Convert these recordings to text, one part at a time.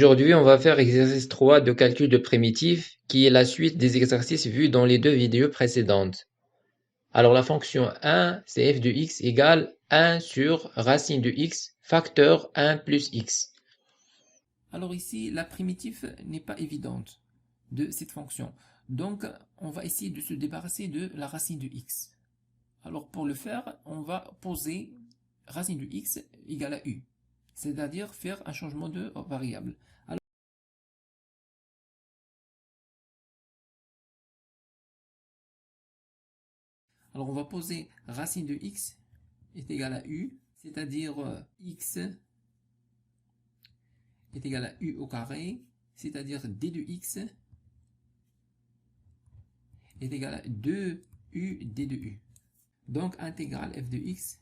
Aujourd'hui, on va faire exercice 3 de calcul de primitif, qui est la suite des exercices vus dans les deux vidéos précédentes. Alors la fonction 1, c'est f de x égale 1 sur racine de x facteur 1 plus x. Alors ici, la primitive n'est pas évidente de cette fonction. Donc, on va essayer de se débarrasser de la racine de x. Alors pour le faire, on va poser racine de x égale à u, c'est-à-dire faire un changement de variable. Alors on va poser racine de x est égal à u, c'est-à-dire x est égal à u au carré, c'est-à-dire d de x est égal à 2u d de u. Donc intégrale f de x,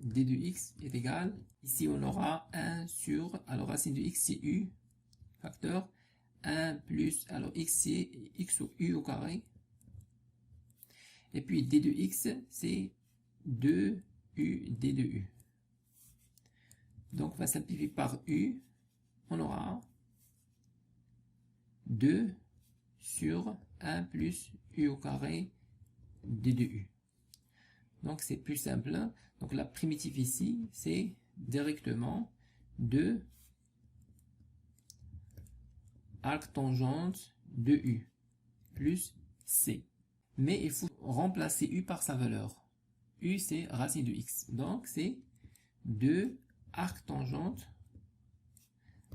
d de x est égal, ici on aura 1 sur, alors racine de x c'est u, facteur, 1 plus, alors x c'est x au u au carré, et puis d de x c'est 2u d de u. Donc on va simplifier par u, on aura 2 sur 1 plus u au carré d de u. Donc c'est plus simple. Donc la primitive ici, c'est directement 2 arc tangente de u plus c. Mais il faut remplacer u par sa valeur. U c'est racine de x. Donc c'est 2 arc tangente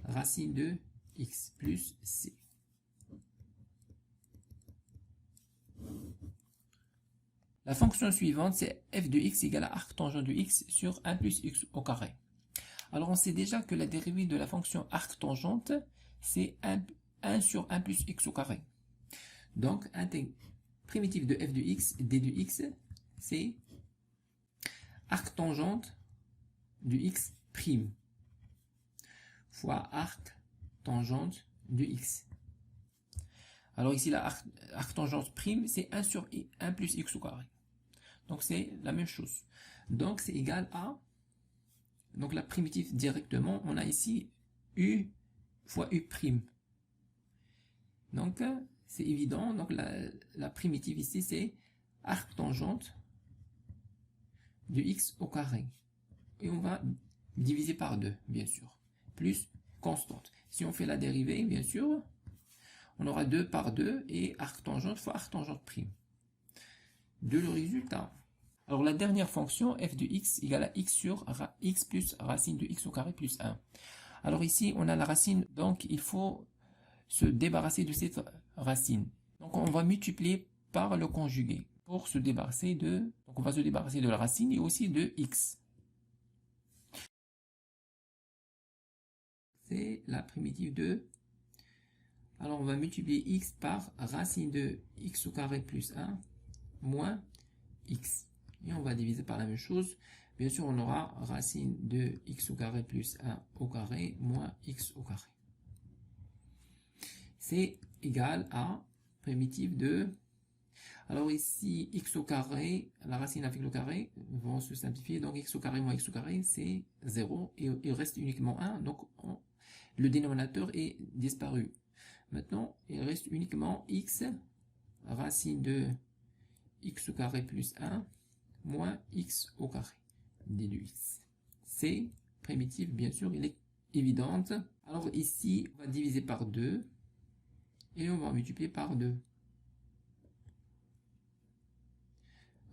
racine de x plus c. La fonction suivante, c'est f de x égale à arc tangent de x sur 1 plus x au carré. Alors on sait déjà que la dérivée de la fonction arc tangente, c'est 1 sur 1 plus x au carré. Donc, primitive de f de x, d de x, c'est arc tangente de x prime fois arc tangente de x. Alors ici, la arc tangente prime, c'est 1 sur 1 plus x au carré. Donc c'est la même chose. Donc c'est égal à, donc la primitive directement, on a ici u fois u prime. Donc c'est évident, donc la primitive ici c'est arc tangente de x au carré. Et on va diviser par 2, bien sûr, plus constante. Si on fait la dérivée, bien sûr, on aura 2 par 2 et arc tangente fois arc tangente prime. De le résultat. Alors la dernière fonction, f de x égale à x sur x plus racine de x au carré plus 1. Alors ici, on a la racine, donc il faut se débarrasser de cette racine. Donc on va multiplier par le conjugué pour se débarrasser de... Donc on va se débarrasser de la racine et aussi de x. C'est la primitive de... Alors on va multiplier x par racine de x au carré plus 1 moins x. Et on va diviser par la même chose. Bien sûr, on aura racine de x au carré plus 1 au carré moins x au carré. C'est égal à primitive de... Alors ici, x au carré, la racine avec le carré vont se simplifier. Donc x au carré moins x au carré, c'est 0. Et il reste uniquement 1. Donc le dénominateur est disparu. Maintenant, il reste uniquement x, racine de x au carré plus 1 moins x au carré d de x. C'est primitive, bien sûr, elle est évidente. Alors ici, on va diviser par 2 et on va multiplier par 2.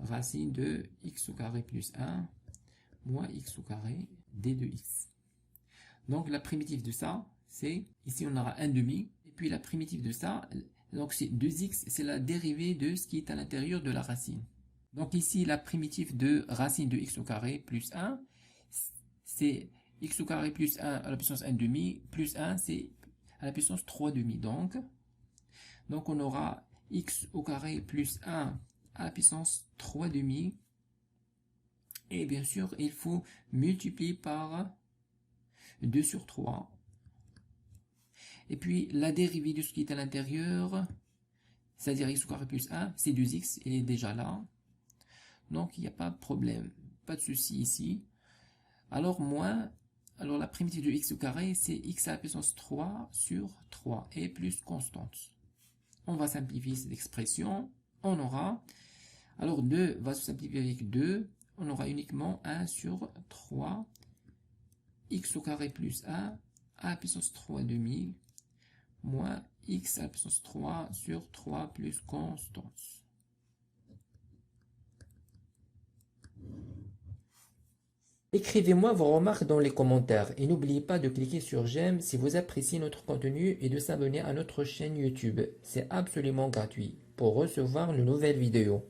Racine de x au carré plus 1 moins x au carré d de x. Donc la primitive de ça, c'est, ici on aura 1 demi, et puis la primitive de ça, donc c'est 2x, c'est la dérivée de ce qui est à l'intérieur de la racine. Donc ici, la primitive de racine de x au carré plus 1, c'est x au carré plus 1 à la puissance 1 demi, plus 1, c'est à la puissance 3 demi. Donc on aura x au carré plus 1 à la puissance 3 demi. Et bien sûr, il faut multiplier par 2 sur 3. Et puis, la dérivée de ce qui est à l'intérieur, c'est-à-dire x au carré plus 1, c'est 2x, il est déjà là. Donc, il n'y a pas de problème, pas de souci ici. Alors, moins Alors la primitive de x au carré, c'est x à la puissance 3 sur 3 et plus constante. On va simplifier cette expression. On aura, alors 2 va se simplifier avec 2. On aura uniquement 1 sur 3 x au carré plus 1 à la puissance 3 demi moins x à la puissance 3 sur 3 plus constante. Écrivez-moi vos remarques dans les commentaires et n'oubliez pas de cliquer sur j'aime si vous appréciez notre contenu et de s'abonner à notre chaîne YouTube. C'est absolument gratuit pour recevoir de nouvelles vidéos.